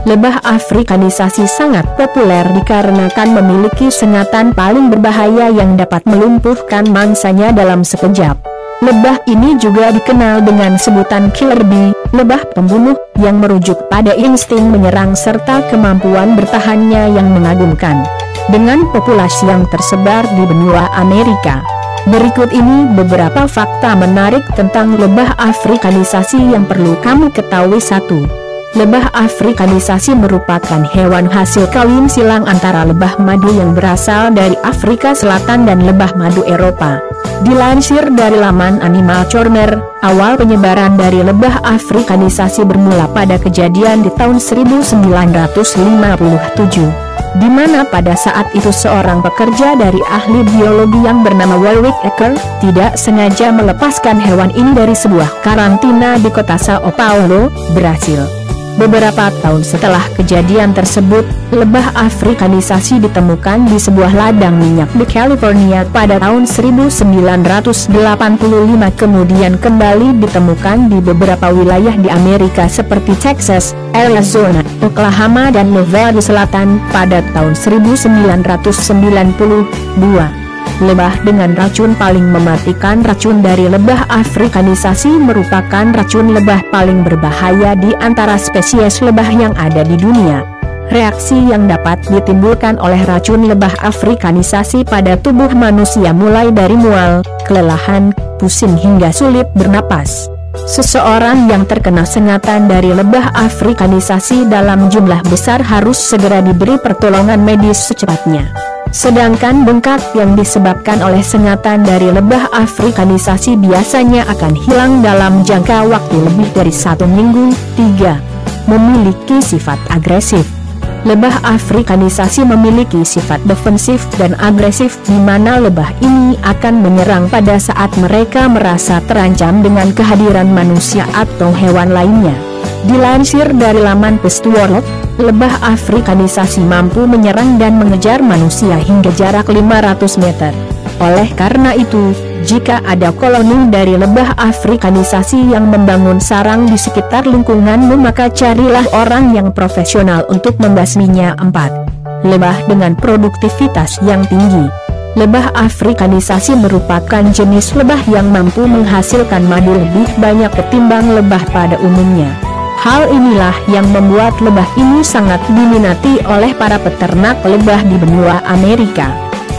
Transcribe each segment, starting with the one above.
Lebah afrikanisasi sangat populer dikarenakan memiliki sengatan paling berbahaya yang dapat melumpuhkan mangsanya dalam sekejap. Lebah ini juga dikenal dengan sebutan killer bee, lebah pembunuh, yang merujuk pada insting menyerang serta kemampuan bertahannya yang mengagumkan. Dengan populasi yang tersebar di benua Amerika, berikut ini beberapa fakta menarik tentang lebah afrikanisasi yang perlu kamu ketahui. 1. Lebah afrikanisasi merupakan hewan hasil kawin silang antara lebah madu yang berasal dari Afrika Selatan dan lebah madu Eropa. Dilansir dari laman Animal Charmer, awal penyebaran dari lebah afrikanisasi bermula pada kejadian di tahun 1957, di mana pada saat itu seorang pekerja dari ahli biologi yang bernama Warwick Ecker tidak sengaja melepaskan hewan ini dari sebuah karantina di kota Sao Paulo, Brasil. Beberapa tahun setelah kejadian tersebut, lebah afrikanisasi ditemukan di sebuah ladang minyak di California pada tahun 1985, kemudian kembali ditemukan di beberapa wilayah di Amerika seperti Texas, Arizona, Oklahoma dan Nevada Selatan pada tahun 1992. Lebah dengan racun paling mematikan. Racun dari lebah afrikanisasi merupakan racun lebah paling berbahaya di antara spesies lebah yang ada di dunia. Reaksi yang dapat ditimbulkan oleh racun lebah afrikanisasi pada tubuh manusia mulai dari mual, kelelahan, pusing hingga sulit bernapas. Seseorang yang terkena sengatan dari lebah afrikanisasi dalam jumlah besar harus segera diberi pertolongan medis secepatnya. Sedangkan bengkak yang disebabkan oleh sengatan dari lebah afrikanisasi biasanya akan hilang dalam jangka waktu lebih dari 1 minggu. 3. Memiliki sifat agresif. Lebah afrikanisasi memiliki sifat defensif dan agresif, di mana lebah ini akan menyerang pada saat mereka merasa terancam dengan kehadiran manusia atau hewan lainnya. Dilansir dari laman Pestworld, lebah afrikanisasi mampu menyerang dan mengejar manusia hingga jarak 500 meter. Oleh karena itu, jika ada koloni dari lebah afrikanisasi yang membangun sarang di sekitar lingkunganmu, maka carilah orang yang profesional untuk membasminya. 4. Lebah dengan produktivitas yang tinggi. Lebah afrikanisasi merupakan jenis lebah yang mampu menghasilkan madu lebih banyak ketimbang lebah pada umumnya. Hal inilah yang membuat lebah ini sangat diminati oleh para peternak lebah di benua Amerika.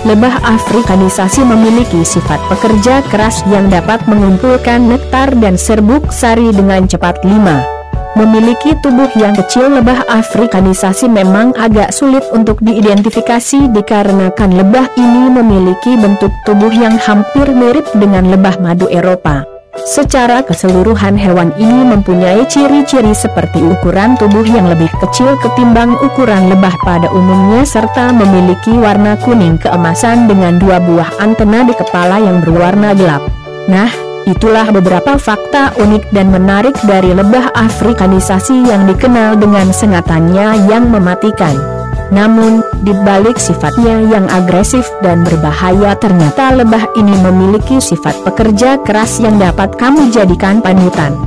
Lebah afrikanisasi memiliki sifat pekerja keras yang dapat mengumpulkan nektar dan serbuk sari dengan cepat. 5. Memiliki tubuh yang kecil. Lebah afrikanisasi memang agak sulit untuk diidentifikasi dikarenakan lebah ini memiliki bentuk tubuh yang hampir mirip dengan lebah madu Eropa. Secara keseluruhan hewan ini mempunyai ciri-ciri seperti ukuran tubuh yang lebih kecil ketimbang ukuran lebah pada umumnya serta memiliki warna kuning keemasan dengan 2 buah antena di kepala yang berwarna gelap. Nah, itulah beberapa fakta unik dan menarik dari lebah afrikanisasi yang dikenal dengan sengatannya yang mematikan. Namun, di balik sifatnya yang agresif dan berbahaya, ternyata lebah ini memiliki sifat pekerja keras yang dapat kamu jadikan panutan.